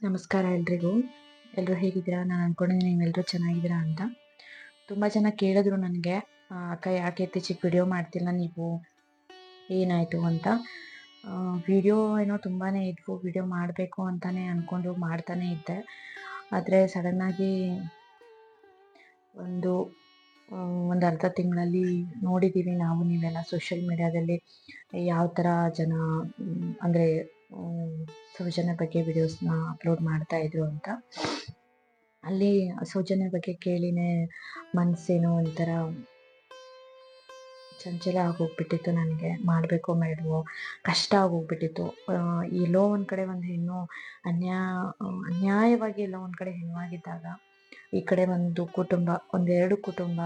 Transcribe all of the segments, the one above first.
ನಮಸ್ಕಾರ ಎಲ್ರಿಗೂ. ಎಲ್ಲರೂ ಹೇಗಿದ್ದೀರಾ? ನಾನು ಅನ್ಕೊಂಡಿದ್ದೀನಿ ನೀವೆಲ್ಲರೂ ಚೆನ್ನಾಗಿದ್ದೀರಾ ಅಂತ. ತುಂಬ ಜನ ಕೇಳಿದ್ರು ನನಗೆ, ಅಕ್ಕ ಯಾಕೆ ಇತ್ತೀಚಿಗೆ ವಿಡಿಯೋ ಮಾಡ್ತಿಲ್ಲ ನೀವು, ಏನಾಯಿತು ಅಂತ. ವಿಡಿಯೋ ಏನೋ ತುಂಬಾ ಇದ್ವು, ವಿಡಿಯೋ ಮಾಡಬೇಕು ಅಂತಲೇ ಅಂದ್ಕೊಂಡು ಮಾಡ್ತಾನೇ ಇದ್ದೆ. ಆದರೆ ಸಡನ್ನಾಗಿ ಒಂದು ಒಂದು ಅರ್ಧ ತಿಂಗಳಲ್ಲಿ ನೋಡಿದ್ದೀವಿ ನಾವು ನೀವೆಲ್ಲ ಸೋಷಿಯಲ್ ಮೀಡಿಯಾದಲ್ಲಿ ಯಾವ ಥರ ಜನ ಅಂದರೆ ಸೌಜನ್ಯ ಬಗ್ಗೆ ವಿಡಿಯೋಸ್ನ ಅಪ್ಲೋಡ್ ಮಾಡ್ತಾ ಇದ್ರು ಅಂತ. ಅಲ್ಲಿ ಸೌಜನ್ಯ ಬಗ್ಗೆ ಕೇಳಿನೇ ಮನಸ್ಸೇನೋ ಒಂಥರ ಚಂಚಲ ಆಗೋಗ್ಬಿಟ್ಟಿತ್ತು. ನನಗೆ ಮಾಡಬೇಕೋ ಬೇಡವೋ ಕಷ್ಟ ಆಗೋಗ್ಬಿಟ್ಟಿತ್ತು. ಎಲ್ಲೋ ಒಂದು ಕಡೆ ಒಂದು ಹೆಣ್ಣು ಅನ್ಯಾಯವಾಗಿ ಎಲ್ಲೋ ಒಂದು ಕಡೆ ಹೆಣ್ಣಾಗಿದ್ದಾಗ, ಈ ಕಡೆ ಒಂದು ಕುಟುಂಬ, ಒಂದೆರಡು ಕುಟುಂಬ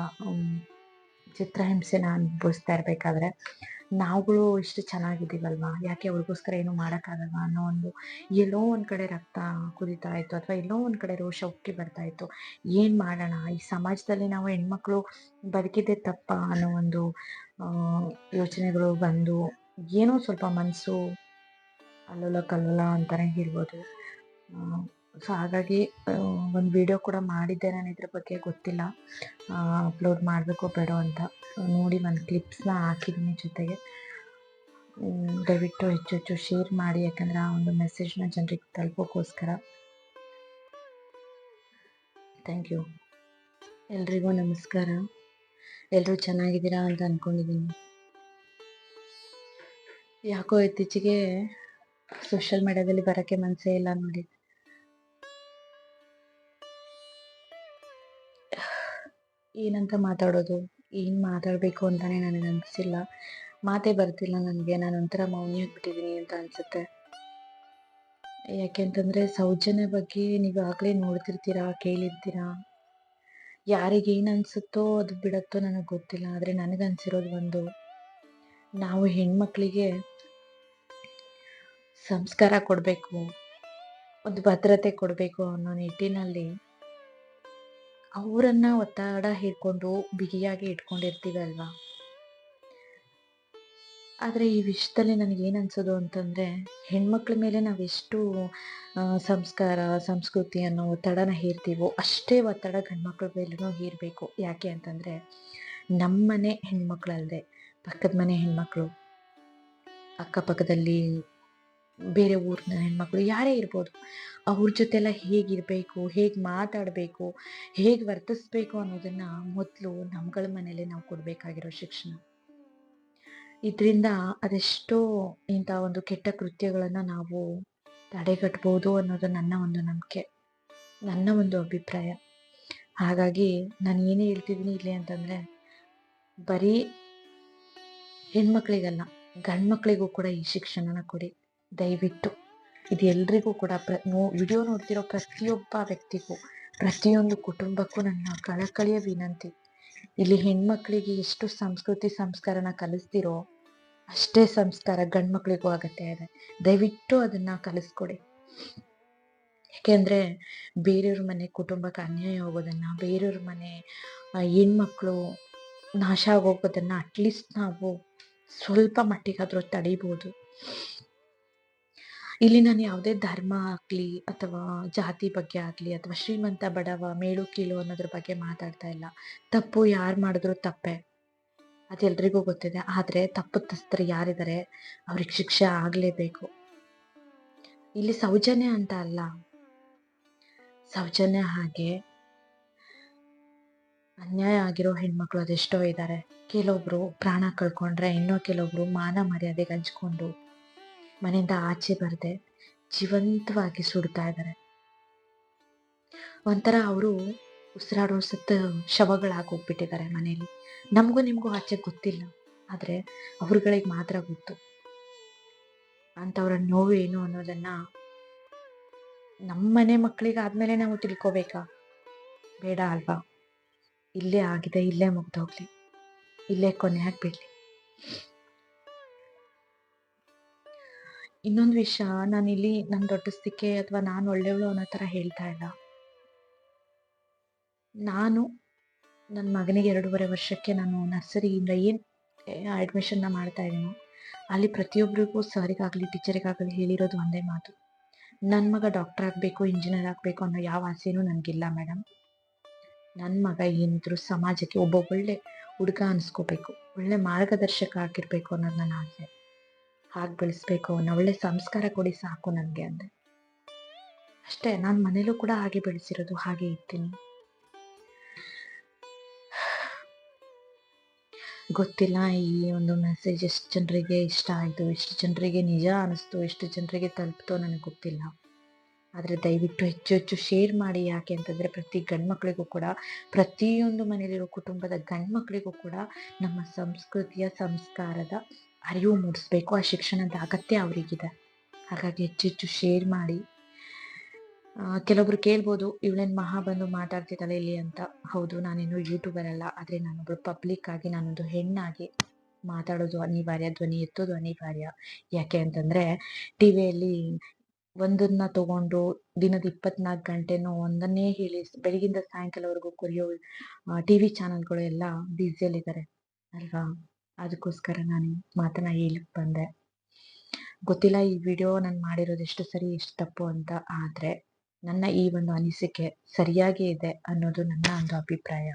ಚಿತ್ರಹಿಂಸೆನ ಅನುಭವಿಸ್ತಾ ಇರಬೇಕಾದ್ರೆ ನಾವುಗಳು ಇಷ್ಟು ಚೆನ್ನಾಗಿದ್ದೀವಲ್ವಾ, ಯಾಕೆ ಅವ್ರಿಗೋಸ್ಕರ ಏನು ಮಾಡೋಕ್ಕಾಗಲ್ವಾ ಅನ್ನೋ ಒಂದು ಎಲ್ಲೋ ಒಂದು ಕಡೆ ರಕ್ತ ಕುದೀತಾ ಇತ್ತು, ಅಥವಾ ಎಲ್ಲೋ ಒಂದು ಕಡೆ ರೋಷ ಉಕ್ಕಿ ಬರ್ತಾ ಇತ್ತು. ಏನು ಮಾಡೋಣ, ಈ ಸಮಾಜದಲ್ಲಿ ನಾವು ಹೆಣ್ಮಕ್ಳು ಬದುಕಿದ್ದೇ ತಪ್ಪ ಅನ್ನೋ ಒಂದು ಯೋಚನೆಗಳು ಬಂದು ಏನೋ ಸ್ವಲ್ಪ ಮನಸ್ಸು ಅಲ್ಲೋಲ ಕಲ್ಲೋಲ ಅಂತಲೇ ಹೇಳ್ಬೋದು. ಸೊ ಹಾಗಾಗಿ ಒಂದು ವಿಡಿಯೋ ಕೂಡ ಮಾಡಿದ್ದೆ ನಾನು ಇದ್ರ ಬಗ್ಗೆ, ಗೊತ್ತಿಲ್ಲ ಅಪ್ಲೋಡ್ ಮಾಡಬೇಕೋ ಬೇಡೋ ಅಂತ. ನೋಡಿ ಒಂದು ಕ್ಲಿಪ್ಸ್ನ ಹಾಕಿದ್ದೀನಿ ಜೊತೆಗೆ. ದಯವಿಟ್ಟು ಹೆಚ್ಚು ಶೇರ್ ಮಾಡಿ, ಯಾಕಂದರೆ ಆ ಒಂದು ಮೆಸೇಜ್ನ ಜನರಿಗೆ ತಲುಪೋಕ್ಕೋಸ್ಕರ. Thank you. ಎಲ್ರಿಗೂ ನಮಸ್ಕಾರ. ಎಲ್ಲರೂ ಚೆನ್ನಾಗಿದ್ದೀರಾ ಅಂತ ಅಂದ್ಕೊಂಡಿದ್ದೀನಿ. ಯಾಕೋ ಇತ್ತೀಚೆಗೆ ಸೋಷಿಯಲ್ ಮೀಡಿಯಾದಲ್ಲಿ ಬರೋಕ್ಕೆ ಮನಸ್ಸೇ ಇಲ್ಲ ನೋಡಿ. ಏನಂತ ಮಾತಾಡೋದು, ಏನು ಮಾತಾಡಬೇಕು ಅಂತಲೇ ನನಗೆ ಅನಿಸಿಲ್ಲ. ಮಾತೇ ಬರ್ತಿಲ್ಲ ನನಗೆ. ನಾನು ಒಂಥರ ಮೌನಿ ಆಗಿಬಿಟ್ಟಿದ್ದೀನಿ ಅಂತ ಅನಿಸುತ್ತೆ. ಯಾಕೆಂತಂದರೆ ಸೌಜನ್ಯ ಬಗ್ಗೆ ನೀವಾಗಲೇ ನೋಡ್ತಿರ್ತೀರಾ, ಕೇಳಿರ್ತೀರಾ. ಯಾರಿಗೇನು ಅನಿಸುತ್ತೋ ಅದು ಬಿಡುತ್ತೋ ನನಗೆ ಗೊತ್ತಿಲ್ಲ. ಆದರೆ ನನಗನ್ಸಿರೋದು ಒಂದು, ನಾವು ಹೆಣ್ಮಕ್ಳಿಗೆ ಸಂಸ್ಕಾರ ಕೊಡಬೇಕು, ಒಂದು ಭದ್ರತೆ ಕೊಡಬೇಕು ಅನ್ನೋ ನಿಟ್ಟಿನಲ್ಲಿ ಅವರನ್ನ ಒತ್ತಡ ಹಿಡ್ಕೊಂಡು ಬಿಗಿಯಾಗಿ ಇಟ್ಕೊಂಡಿರ್ತೀವಲ್ವಾ. ಆದರೆ ಈ ವಿಷಯದಲ್ಲಿ ನನಗೇನು ಅನ್ಸೋದು ಅಂತಂದರೆ, ಹೆಣ್ಮಕ್ಳ ಮೇಲೆ ನಾವೆಷ್ಟು ಸಂಸ್ಕಾರ, ಸಂಸ್ಕೃತಿ ಅನ್ನೋ ಒತ್ತಡನ ಹೇರ್ತೀವೋ ಅಷ್ಟೇ ಒತ್ತಡ ಗಂಡ್ಮಕ್ಳ ಮೇಲೂ ಹೇರಬೇಕು. ಯಾಕೆ ಅಂತಂದರೆ, ನಮ್ಮನೆ ಹೆಣ್ಮಕ್ಳಲ್ಲದೆ ಪಕ್ಕದ ಮನೆ ಹೆಣ್ಮಕ್ಳು, ಅಕ್ಕಪಕ್ಕದಲ್ಲಿ ಬೇರೆ ಊರಿನ ಹೆಣ್ಮಕ್ಳು ಯಾರೇ ಇರ್ಬೋದು, ಅವ್ರ ಜೊತೆಲ್ಲ ಹೇಗಿರಬೇಕು, ಹೇಗೆ ಮಾತಾಡಬೇಕು, ಹೇಗೆ ವರ್ತಿಸ್ಬೇಕು ಅನ್ನೋದನ್ನು ಮೊದಲು ನಮ್ಗಳ ಮನೇಲೆ ನಾವು ಕೊಡಬೇಕಾಗಿರೋ ಶಿಕ್ಷಣ. ಇದರಿಂದ ಅದೆಷ್ಟೋ ಇಂಥ ಒಂದು ಕೆಟ್ಟ ಕೃತ್ಯಗಳನ್ನು ನಾವು ತಡೆಗಟ್ಬೋದು ಅನ್ನೋದು ನನ್ನ ಒಂದು ನಂಬಿಕೆ, ನನ್ನ ಒಂದು ಅಭಿಪ್ರಾಯ. ಹಾಗಾಗಿ ನಾನು ಏನೇ ಹೇಳ್ತಿದ್ದೀನಿ ಇಲ್ಲಿ ಅಂತಂದರೆ, ಬರೀ ಹೆಣ್ಮಕ್ಳಿಗಲ್ಲ, ಗಂಡು ಮಕ್ಕಳಿಗೂ ಕೂಡ ಈ ಶಿಕ್ಷಣನ ಕೊಡಿ ದಯವಿಟ್ಟು. ಇದು ಎಲ್ರಿಗೂ ಕೂಡ ವಿಡಿಯೋ ನೋಡ್ತಿರೋ ಪ್ರತಿಯೊಬ್ಬ ವ್ಯಕ್ತಿಗೂ, ಪ್ರತಿಯೊಂದು ಕುಟುಂಬಕ್ಕೂ ನನ್ನ ಕಳಕಳಿಯ ವಿನಂತಿ. ಇಲ್ಲಿ ಹೆಣ್ಮಕ್ಳಿಗೆ ಎಷ್ಟು ಸಂಸ್ಕೃತಿ ಸಂಸ್ಕಾರನ ಕಲಿಸ್ತಿರೋ ಅಷ್ಟೇ ಸಂಸ್ಕಾರ ಗಂಡು ಮಕ್ಕಳಿಗೂ ಅಗತ್ಯ ಇದೆ. ದಯವಿಟ್ಟು ಅದನ್ನ ಕಲಿಸ್ಕೊಡಿ. ಯಾಕೆಂದರೆ ಬೇರೆಯವ್ರ ಮನೆ ಕುಟುಂಬಕ್ಕೆ ಅನ್ಯಾಯ ಆಗೋದನ್ನು, ಬೇರೆಯವ್ರ ಮನೆ ಹೆಣ್ಮಕ್ಳು ನಾಶ ಆಗೋಗೋದನ್ನು ಅಟ್ಲೀಸ್ಟ್ ನಾವು ಸ್ವಲ್ಪ ಮಟ್ಟಿಗಾದರೂ ತಡಿಬೋದು. ಇಲ್ಲಿ ನಾನು ಯಾವುದೇ ಧರ್ಮ ಆಗಲಿ ಅಥವಾ ಜಾತಿ ಬಗ್ಗೆ ಆಗಲಿ ಅಥವಾ ಶ್ರೀಮಂತ ಬಡವ ಮೇಲು ಕೀಳು ಅನ್ನೋದ್ರ ಬಗ್ಗೆ ಮಾತಾಡ್ತಾ ಇಲ್ಲ. ತಪ್ಪು ಯಾರು ಮಾಡಿದ್ರು ತಪ್ಪೇ, ಅದೆಲ್ರಿಗೂ ಗೊತ್ತಿದೆ. ಆದರೆ ತಪ್ಪಿತಸ್ಥರು ಯಾರಿದ್ದಾರೆ ಅವ್ರಿಗೆ ಶಿಕ್ಷೆ ಆಗಲೇಬೇಕು. ಇಲ್ಲಿ ಸೌಜನ್ಯ ಅಂತ ಅಲ್ಲ, ಸೌಜನ್ಯ ಹಾಗೆ ಅನ್ಯಾಯ ಆಗಿರೋ ಹೆಣ್ಮಕ್ಳು ಅದೆಷ್ಟೋ ಇದ್ದಾರೆ. ಕೆಲವೊಬ್ರು ಪ್ರಾಣ ಕಳ್ಕೊಂಡ್ರೆ, ಇನ್ನೂ ಕೆಲವೊಬ್ರು ಮಾನ ಮರ್ಯಾದೆಗೆ ಹಂಚ್ಕೊಂಡು ಮನೆಯಿಂದ ಆಚೆ ಬರದೆ ಜೀವಂತವಾಗಿ ಸುಡ್ತಾ ಇದ್ದಾರೆ. ಒಂಥರ ಅವರು ಉಸಿರಾಡೋ ಸತ್ತ ಶವಗಳಾಗೋಗ್ಬಿಟ್ಟಿದ್ದಾರೆ ಮನೆಯಲ್ಲಿ. ನಮಗೂ ನಿಮಗೂ ಆಚೆ ಗೊತ್ತಿಲ್ಲ, ಆದರೆ ಅವ್ರುಗಳಿಗೆ ಮಾತ್ರ ಗೊತ್ತು. ಅಂಥವ್ರ ನೋವು ಏನು ಅನ್ನೋದನ್ನ ನಮ್ಮನೆ ಮಕ್ಕಳಿಗಾದ್ಮೇಲೆ ನಾವು ತಿಳ್ಕೊಬೇಕಾ? ಬೇಡ ಅಲ್ವಾ? ಇಲ್ಲೇ ಆಗಿದೆ, ಇಲ್ಲೇ ಮುಗ್ದೋಗ್ಲಿ, ಇಲ್ಲೇ ಕೊನೆ ಆಗ್ಬಿಡ್ಲಿ. ಇನ್ನೊಂದು ವಿಷಯ, ನಾನಿಲ್ಲಿ ನನ್ನ ದೊಡ್ಡಸ್ತಿಕೆ ಅಥವಾ ನಾನು ಒಳ್ಳೆಯವಳು ಅನ್ನೋ ಥರ ಹೇಳ್ತಾ ಇಲ್ಲ. ನಾನು ನನ್ನ ಮಗನಿಗೆ 2.5 ವರ್ಷಕ್ಕೆ ನಾನು ನರ್ಸರಿಯಿಂದ ಏನು ಅಡ್ಮಿಷನ್ನ ಮಾಡ್ತಾ ಇದ್ದೀನೋ, ಅಲ್ಲಿ ಪ್ರತಿಯೊಬ್ಬರಿಗೂ ಸರಿಗಾಗಲಿ ಟೀಚರಿಗಾಗಲಿ ಹೇಳಿರೋದು ಒಂದೇ ಮಾತು, ನನ್ನ ಮಗ ಡಾಕ್ಟರ್ ಆಗ್ಬೇಕು, ಇಂಜಿನಿಯರ್ ಆಗ್ಬೇಕು ಅನ್ನೋ ಯಾವ ಆಸೆನೂ ನನ್ಗಿಲ್ಲ ಮೇಡಮ್. ನನ್ನ ಮಗ ಏನಿದ್ರು ಸಮಾಜಕ್ಕೆ ಒಬ್ಬ ಒಳ್ಳೆ ಹುಡುಗ ಅನ್ಸ್ಕೋಬೇಕು, ಒಳ್ಳೆ ಮಾರ್ಗದರ್ಶಕ ಆಗಿರ್ಬೇಕು ಅನ್ನೋದು ನನ್ನ ಆಸೆ. ಹಾಗೆ ಬೆಳೆಸ್ಬೇಕು, ಅವನ್ನ ಒಳ್ಳೆ ಸಂಸ್ಕಾರ ಕೊಡಿ ಸಾಕು ನನ್ಗೆ ಅಂದೆ. ಅಷ್ಟೇ, ನಾನ್ ಮನೇಲೂ ಕೂಡ ಹಾಗೆ ಬೆಳೆಸಿರೋದು, ಹಾಗೆ ಇರ್ತೀನಿ. ಗೊತ್ತಿಲ್ಲ ಈ ಒಂದು ಮೆಸೇಜ್ ಎಷ್ಟು ಜನರಿಗೆ ಇಷ್ಟ ಆಯ್ತು, ಎಷ್ಟು ಜನರಿಗೆ ನಿಜ ಅನಿಸ್ತು, ಎಷ್ಟು ಜನರಿಗೆ ತಲುಪ್ತೋ ನನಗೆ ಗೊತ್ತಿಲ್ಲ. ಆದ್ರೆ ದಯವಿಟ್ಟು ಹೆಚ್ಚು ಹೆಚ್ಚು ಶೇರ್ ಮಾಡಿ. ಯಾಕೆ ಅಂತಂದ್ರೆ ಪ್ರತಿ ಗಂಡ್ಮಕ್ಳಿಗೂ ಕೂಡ, ಪ್ರತಿಯೊಂದು ಮನೇಲಿರೋ ಕುಟುಂಬದ ಗಂಡ್ಮಕ್ಳಿಗೂ ಕೂಡ ನಮ್ಮ ಸಂಸ್ಕೃತಿಯ ಸಂಸ್ಕಾರದ ಅರಿವು ಮೂಡಿಸ್ಬೇಕು. ಆ ಶಿಕ್ಷಣದ ಅಗತ್ಯ ಅವರಿಗಿದೆ. ಹಾಗಾಗಿ ಹೆಚ್ಚು ಹೆಚ್ಚು ಶೇರ್ ಮಾಡಿ. ಕೆಲವೊಬ್ರು ಕೇಳ್ಬೋದು, ಇವಳೇನ್ ಮಹಾ ಬಂದು ಮಾತಾಡ್ತಿದ್ದಾಳೆ ಇಲ್ಲಿ ಅಂತ. ಹೌದು, ನಾನೇನು ಯೂಟ್ಯೂಬರ್ ಅಲ್ಲ. ಆದ್ರೆ ನಾನೊಬ್ಳು ಪಬ್ಲಿಕ್ ಆಗಿ, ನಾನೊಂದು ಹೆಣ್ಣಾಗಿ ಮಾತಾಡೋದು ಅನಿವಾರ್ಯ, ಧ್ವನಿ ಎತ್ತೋದು ಅನಿವಾರ್ಯ. ಯಾಕೆ ಅಂತಂದ್ರೆ ಟಿವಿಯಲ್ಲಿ ಒಂದನ್ನ ತಗೊಂಡು ದಿನದ 24 ಗಂಟೆನೂ ಒಂದನ್ನೇ ಹೇಳಿ ಬೆಳಗಿಂದ ಸಾಯಂಕಾಲವರೆಗೂ ಕೊರಿಯೋ ಟಿವಿ ಚಾನೆಲ್ಗಳು ಎಲ್ಲ ಬ್ಯುಸಿಯಲ್ಲಿದ್ದಾರೆ ಅಲ್ವಾ. ಅದಕ್ಕೋಸ್ಕರ ನಾನು ಮಾತನ್ನ ಹೇಳಕ್ ಬಂದೆ. ಗೊತ್ತಿಲ್ಲ ಈ ವಿಡಿಯೋ ನಾನು ಮಾಡಿರೋದು ಎಷ್ಟು ಸರಿ ಎಷ್ಟು ತಪ್ಪು ಅಂತ. ಆದ್ರೆ ನನ್ನ ಈ ಒಂದು ಅನಿಸಿಕೆ ಸರಿಯಾಗಿ ಇದೆ ಅನ್ನೋದು ನನ್ನ ಒಂದು ಅಭಿಪ್ರಾಯ.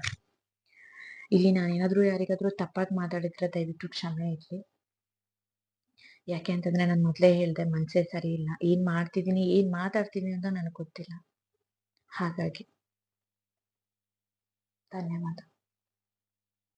ಇಲ್ಲಿ ನಾನೇನಾದ್ರೂ ಯಾರಿಗಾದ್ರೂ ತಪ್ಪಾಗಿ ಮಾತಾಡಿದ್ರೆ ದಯವಿಟ್ಟು ಕ್ಷಮೆ ಇರ್ಲಿ. ಯಾಕೆ ಅಂತಂದ್ರೆ ನಾನು ಮೊದ್ಲೇ ಹೇಳ್ದೆ, ಮನ್ಸೇ ಸರಿ ಇಲ್ಲ. ಏನ್ ಮಾಡ್ತಿದೀನಿ, ಏನ್ ಮಾತಾಡ್ತಿದೀನಿ ಅಂತ ನನಗ್ ಗೊತ್ತಿಲ್ಲ. ಹಾಗಾಗಿ ಧನ್ಯವಾದ.